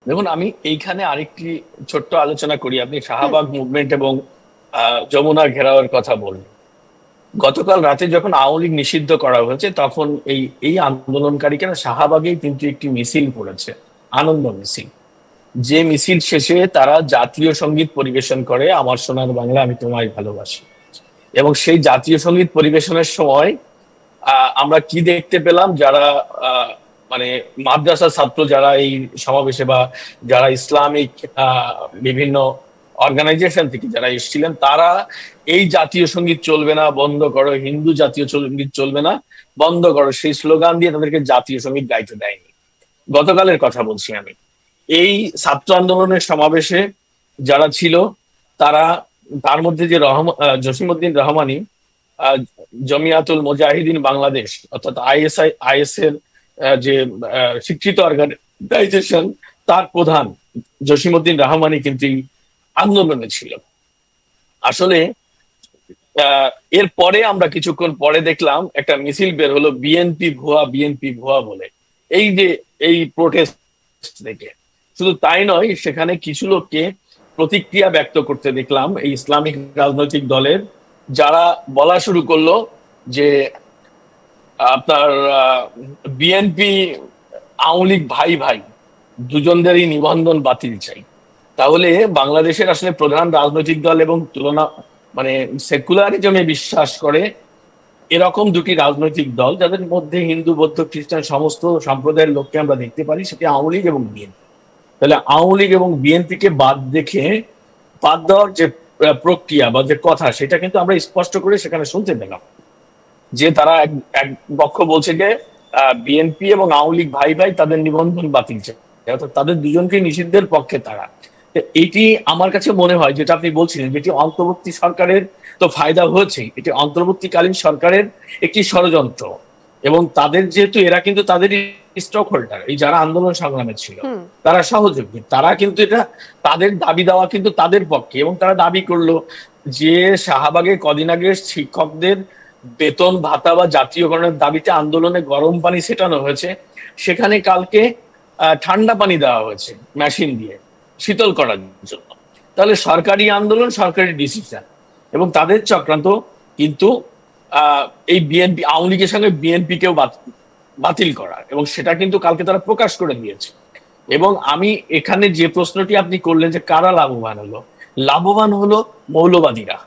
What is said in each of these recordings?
দেখুন, আমি এইখানে আরেকটি ছোট্ট আলোচনা করি। আপনি হুম। শাহবাগ মুভমেন্ট এবং যমুনা ঘেরাওয়ের কথা বললেন। গতকাল রাতে যখন আওয়ামী লীগ নিষিদ্ধ করা হয়েছে, তখন এই এই আন্দোলনকারীরা শাহবাগেই কিন্তু একটি মিছিল করেছে, আনন্দ মিছিল। যে মিছিল শেষে তারা জাতীয় সঙ্গীত পরিবেশন করে, আমার সোনার বাংলা আমি তোমায় ভালোবাসি। এবং সেই জাতীয় সঙ্গীত পরিবেশনের সময় আমরা কি দেখতে পেলাম, যারা আহ, মানে মাদ্রাসা ছাত্র যারা এই সমাবেশে বা যারা ইসলামিক বিভিন্ন অর্গানাইজেশন থেকে যারা এসেছিলেন, তারা এই জাতীয় সঙ্গীত চলবে না, বন্ধ করো, হিন্দু জাতীয় সঙ্গীত চলবে না, বন্ধ করো, সেই স্লোগান দিয়ে তাদেরকে জাতীয় সঙ্গীত গাইতে দেয়নি। গতকালের কথা বলছি আমি। এই ছাত্র আন্দোলনের সমাবেশে যারা ছিল, তারা, তার মধ্যে যে জসিমউদ্দিন রহমানী, আহ, জমিয়াতুল মুজাহিদিন বাংলাদেশ অর্থাৎ আইএস এর যে স্বীকৃত অর্গানাইজেশন, তার প্রধান জসিমউদ্দিন রহমানী কিন্তু এই আন্দোলনে ছিল। আসলে আহ, এর পরে আমরা কিছুক্ষণ পরে দেখলাম একটা মিছিল বের হলো, বিএনপি ভুয়া, বিএনপি ভুয়া বলে। এই যে এই প্রোটেস্ট থেকে, শুধু তাই নয়, সেখানে কিছু লোককে প্রতিক্রিয়া ব্যক্ত করতে দেখলাম এই ইসলামিক রাজনৈতিক দলের, যারা বলা শুরু করলো যে আপনার বিএনপি আওয়ামী লীগ ভাই ভাই, দুজনদেরই নিবন্ধন বাতিল চাই। তাহলে বাংলাদেশের আসলে প্রধান রাজনৈতিক দল এবং তুলনা, মানে সেকুলারিজমে বিশ্বাস করে এরকম দুটি রাজনৈতিক দল, যাদের মধ্যে হিন্দু, বৌদ্ধ, খ্রিস্টান সমস্ত সম্প্রদায়ের লোককে আমরা দেখতে পারি, সেটি আওয়ামী লীগ এবং বিএনপি। তাহলে আওয়ামী লীগ এবং বিএনপি কে বাদ দেওয়ার যে প্রক্রিয়া বা যে কথা, সেটা কিন্তু আমরা স্পষ্ট করে সেখানে শুনতে পেলাম যে তারা এক এক পক্ষ বলছে যে বিএনপি এবং আওয়ামী লীগ ভাই ভাই, তাদের নিবন্ধন বাতিল চাই, অর্থাৎ তাদের দুজনকে নিষিদ্ধের পক্ষে তারা। তো এটি আমার কাছে মনে হয়, যেটা আপনি বলছিলেন, যেটি অন্তর্বর্তী সরকারের তো ফায়দা হয়েছে, এটি অন্তর্বর্তীকালীন সরকারের একটি ষড়যন্ত্র। এবং তাদের, যেহেতু এরা কিন্তু তাদেরই স্টক হোল্ডার, এই যারা আন্দোলন সংগ্রামে ছিল, হুম। তারা সহযোগী, তারা কিন্তু এটা, তাদের দাবি দেওয়া কিন্তু তাদের পক্ষে। এবং তারা দাবি করলো যে শাহবাগে কদিন আগে শিক্ষকদের বেতন ভাতা বা জাতীয়করণের দাবিতে আন্দোলনে গরম পানি ছেটানো হয়েছে, সেখানে কালকে ঠান্ডা পানি দেওয়া হয়েছে মেশিন দিয়ে শীতল করার জন্য। তাহলে সরকারি আন্দোলন, সরকারি ডিসিশন, এবং তাদের চক্রান্ত কিন্তু এই বিএনপি, আওয়ামী লীগের সঙ্গে বিএনপি কেও বাতিল করার, এবং সেটা কিন্তু কালকে তারা প্রকাশ করে দিয়েছে। এবং আমি এখানে যে প্রশ্নটি আপনি করলেন যে কারা লাভবান হলো, লাভবান হলো মৌলবাদীরা,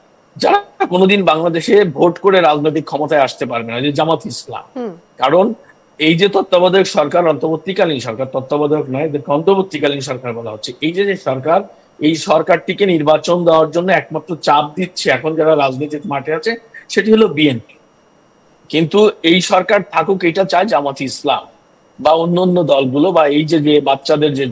যারা কোনোদিন বাংলাদেশে ভোট করে রাজনৈতিক ক্ষমতায় আসতে পারবে না, যে জামাত ইসলাম। হুম। কারণ এই যে তত্ত্বাবধায়ক সরকার, অন্তর্বর্তীকালীন সরকার, তত্ত্বাবধায়ক নয়, এদেরকে অন্তর্বর্তীকালীন সরকার বলা হচ্ছে, এই যে যে সরকার, এই সরকারটিকে নির্বাচন দেওয়ার জন্য একমাত্র চাপ দিচ্ছে এখন যারা রাজনীতির মাঠে আছে, সেটি হলো বিএনপি। কিন্তু এই সরকার থাকুক, এটা চায় জামাত ইসলাম বা অন্য অন্য দলগুলো, বা এই যে যে বাচ্চাদের যে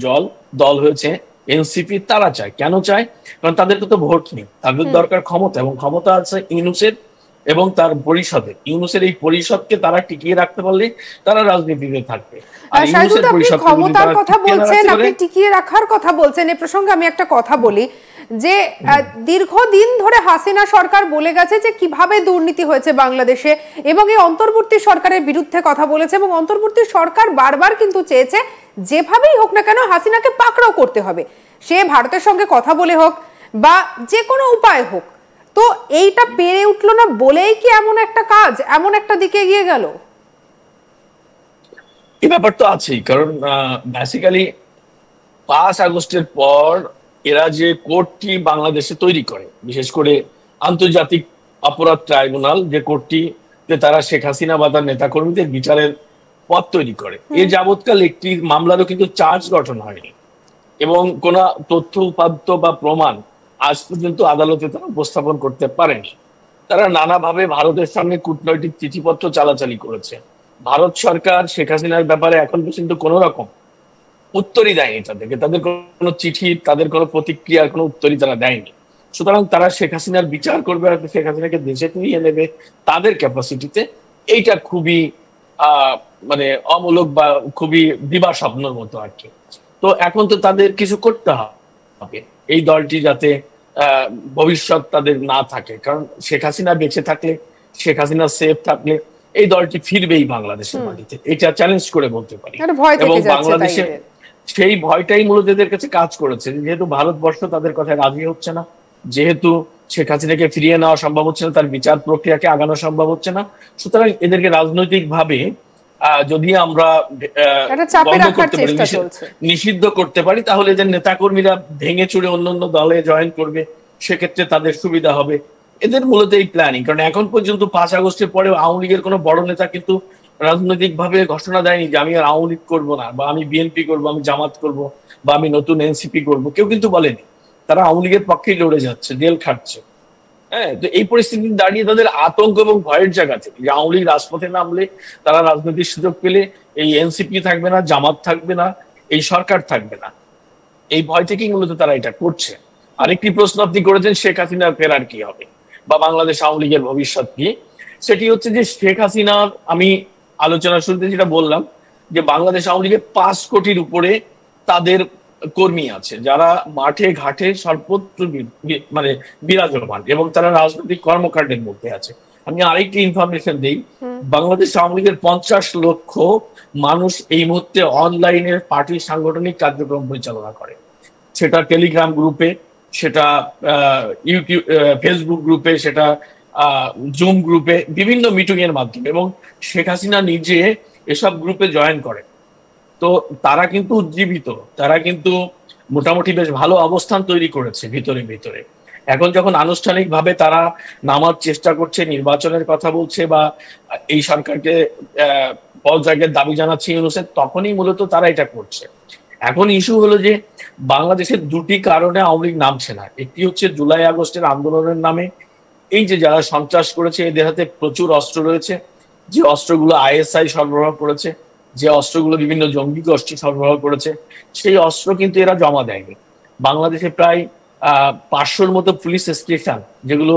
দল হয়েছে এনসিপি, তারা চায়। কেন চায়? কারণ তাদেরকে তো ভোট নেই, তাদের হুম। দরকার ক্ষমতা, এবং ক্ষমতা আছে ইউনূসের এবং তার পরিষদের। ইউনূসের এই পরিষদকে তারা টিকিয়ে রাখতে পারলে তারা রাজনীতিতে থাকবে। আর শাহিদুল, ইউনূসের আপনি পরিষদকে যদি ক্ষমতার তারা কথা টিকিয়ে না বলছেন, রাখতে পারে। আপনি টিকিয়ে রাখার কথা বলছেন, এ প্রসঙ্গে আমি একটা কথা বলি যে দীর্ঘদিন ধরে হাসিনা সরকার বলে গেছে যে কিভাবে দুর্নীতি হয়েছে বাংলাদেশে, এবং এই অন্তর্বর্তী সরকারের বিরুদ্ধে কথা বলেছে, এবং অন্তর্বর্তী সরকার বারবার কিন্তু চেয়েছে যেভাবেই হোক না কেন হাসিনাকে পাকড়াও করতে হবে, সে ভারতের সঙ্গে কথা বলে হোক বা যে কোনো উপায় হোক। তো এইটা পেরে উঠলো না বলেই কি এমন একটা কাজ, এমন একটা দিকে এগিয়ে গেল? এই ব্যাপার তো আছেই, কারণ বেসিক্যালি 5 আগস্টের পর এরা যে কোর্টটি বাংলাদেশে তৈরি করে, বিশেষ করে আন্তর্জাতিক অপরাধ ট্রাইব্যুনাল, যে কোর্টটিতে তারা শেখ হাসিনা বা তার নেতাকর্মীদের বিচারের পথ তৈরি করে, এ যাবৎকাল একটি মামলারও কিন্তু চার্জ গঠন হয়নি, এবং কোন তথ্য উপাত্ত বা প্রমাণ আজ পর্যন্ত আদালতে তারা উপস্থাপন করতে পারেনি। তারা নানাভাবে ভারতের সঙ্গে কূটনৈতিক চিঠিপত্র চালাচালি করেছে। ভারত সরকার শেখ হাসিনার ব্যাপারে এখন পর্যন্ত কোন রকম উত্তরই দেয়নি তাদেরকে, তাদের কোনো চিঠি, তাদের কোনো প্রতিক্রিয়ার কোনো উত্তরই তারা দেয়নি। সুতরাং তারা শেখ হাসিনার বিচার করবে আর শেখ হাসিনাকে দেশে ফিরিয়ে নেবে তাদের ক্যাপাসিটিতে, এইটা খুবই মানে অমূলক বা খুবই দিবা স্বপ্নের মতো আর কি। তো এখন তো তাদের কিছু করতে হবে এই দলটি যাতে ভবিষ্যৎ তাদের না থাকে, কারণ শেখ হাসিনা বেঁচে থাকলে, শেখ হাসিনা সেফ থাকলে এই দলটি ফিরবেই বাংলাদেশের মাটিতে, এটা চ্যালেঞ্জ করে বলতে পারি। ভয় এবং থেকে যাচ্ছে তাই বাংলাদেশে এদের। সেই ভয়টাই মূলত এদের কাছে কাজ করেছে, যেহেতু ভারতবর্ষ তাদের কথায় রাজি হচ্ছে না, যেহেতু শেখ হাসিনাকে ফিরিয়ে নেওয়া সম্ভব হচ্ছে না, তার বিচার প্রক্রিয়াকে আগানো সম্ভব হচ্ছে না, সুতরাং এদেরকে রাজনৈতিক ভাবে যদি আমরা বন্ধ করতে পারি, নিষিদ্ধ করতে পারি, তাহলে এদের নেতাকর্মীরা ভেঙে চুরে অন্য অন্য দলে জয়েন করবে, সেক্ষেত্রে তাদের সুবিধা হবে। এদের মূলত এই প্ল্যানিং। কারণ এখন পর্যন্ত 5 আগস্টের পরেও আওয়ামী লীগের কোনো বড় নেতা কিন্তু রাজনৈতিক ভাবে ঘোষণা দেয়নি যে আমি আর আওয়ামী লীগ করবো না, বা আমি বিএনপি করবো, আমি জামাত করবো, বা আমি নতুন এনসিপি করবো। কেউ কিন্তু বলেনি। তারা আওয়ামী লীগের পক্ষেই লড়ে যাচ্ছে, জেল খাটছে। হ্যাঁ, তো এই পরিস্থিতি দাঁড়িয়ে তাদের আতঙ্ক এবং ভয়ের জায়গা থেকে যে আওয়ামী লীগ রাজপথে নামলে তারা রাজনৈতিক সুযোগ পেলে এই এনসিপি থাকবে না, জামাত থাকবে না, এই সরকার থাকবে না, এই ভয় থেকেই মূলত তারা এটা করছে। আরেকটি প্রশ্ন আপনি করেছেন, শেখ হাসিনার ফেরার কি হবে বা বাংলাদেশ আওয়ামী লীগের ভবিষ্যৎ কি, সেটি হচ্ছে যে শেখ হাসিনার, আমি আলোচনা শুরুতে যেটা বললাম যে বাংলাদেশ আওয়ামী লীগের 5 কোটির উপরে তাদের কর্মী আছে, যারা মাঠে ঘাটে সর্বত্র মানে বিরাজমান, এবং তারা রাজনৈতিক কর্মকাণ্ডের মধ্যে আছে। আমি আরেকটি ইনফরমেশন দিই, বাংলাদেশ আওয়ামী লীগের 50 লক্ষ মানুষ এই মুহূর্তে অনলাইনে পার্টির সাংগঠনিক কার্যক্রম পরিচালনা করে, সেটা টেলিগ্রাম গ্রুপে, সেটা ইউটিউব ফেসবুক গ্রুপে, সেটা জুম গ্রুপে, বিভিন্ন মিটিং এর মাধ্যমে, এবং শেখ হাসিনা নিজে এসব গ্রুপে জয়েন করে। তো তারা কিন্তু উজ্জীবিত, তারা কিন্তু মোটামুটি বেশ ভালো অবস্থান তৈরি করেছে ভিতরে ভিতরে। এখন যখন আনুষ্ঠানিকভাবে তারা নামার চেষ্টা করছে, নির্বাচনের কথা বলছে, বা এই সরকারকে পদত্যাগের দাবি জানাচ্ছে ইউনূসের, তখনই মূলত তারা এটা করছে। এখন ইস্যু হলো যে বাংলাদেশের দুটি কারণে আওয়ামী লীগ নামছে না। একটি হচ্ছে জুলাই আগস্টের আন্দোলনের নামে এই যে যারা সন্ত্রাস করেছে, এদের হাতে প্রচুর অস্ত্র রয়েছে, যে অস্ত্রগুলো আইএসআই সরবরাহ করেছে, যে অস্ত্রগুলো বিভিন্ন জঙ্গি গোষ্ঠী সরবরাহ করেছে, সেই অস্ত্র কিন্তু এরা জমা দেয়নি। বাংলাদেশে প্রায় 500-র মতো পুলিশ স্টেশন, যেগুলো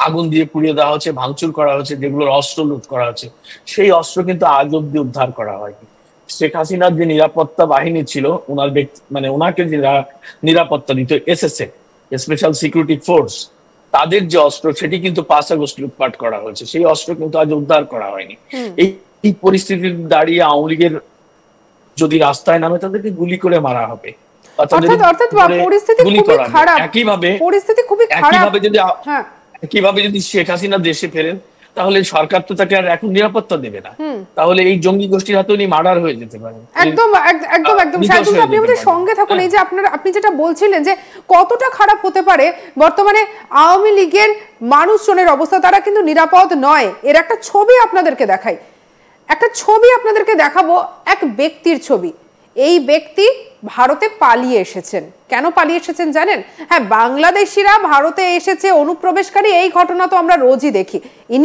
আগুন দিয়ে পুড়িয়ে দেওয়া হচ্ছে, ভাঙচুর করা হচ্ছে, যেগুলোর অস্ত্র লুট করা হচ্ছে, সেই অস্ত্র কিন্তু আজ অব্দি উদ্ধার করা হয়নি। শেখ হাসিনার যে নিরাপত্তা বাহিনী ছিল, ওনার মানে ওনাকে যে নিরাপত্তা দিত এসএসএফ, স্পেশাল সিকিউরিটি ফোর্স, তাদের যে অস্ত্র, সেটি কিন্তু 5 আগস্ট লুটপাট করা হয়েছে, সেই অস্ত্র কিন্তু আজ উদ্ধার করা হয়নি। এই পরিস্থিতি দাঁড়িয়ে আওয়ামী লীগের যদি রাস্তায় নামে, তাদেরকে গুলি করে মারা হবে। একইভাবে যদি শেখ হাসিনা দেশে ফেরেন, তাহলে সরকার তো তাকে আর এখন নিরাপত্তা দেবে না, তাহলে এই জঙ্গি গোষ্ঠীর হাতে উনি মার্ডার হয়ে যেতে পারেন। একদম একদম একদম আপনি আমাদের সঙ্গে থাকুন। এই যে আপনি যেটা বলছিলেন যে কতটা খারাপ হতে পারে বর্তমানে আওয়ামী লীগের মানুষজনের অবস্থা, তারা কিন্তু নিরাপদ নয়। এর একটা ছবি আপনাদেরকে দেখাই, একটা ছবি আপনাদেরকে দেখাবো, এক ব্যক্তির ছবি। এই ব্যক্তি ভারতে পালিয়ে এসেছেন। কেন পালিয়ে এসেছেন জানেন? হ্যাঁ, বাংলাদেশিরা ভারতে এসেছে অনুপ্রবেশকারী, এই ঘটনা তো আমরা রোজই দেখি। ইনি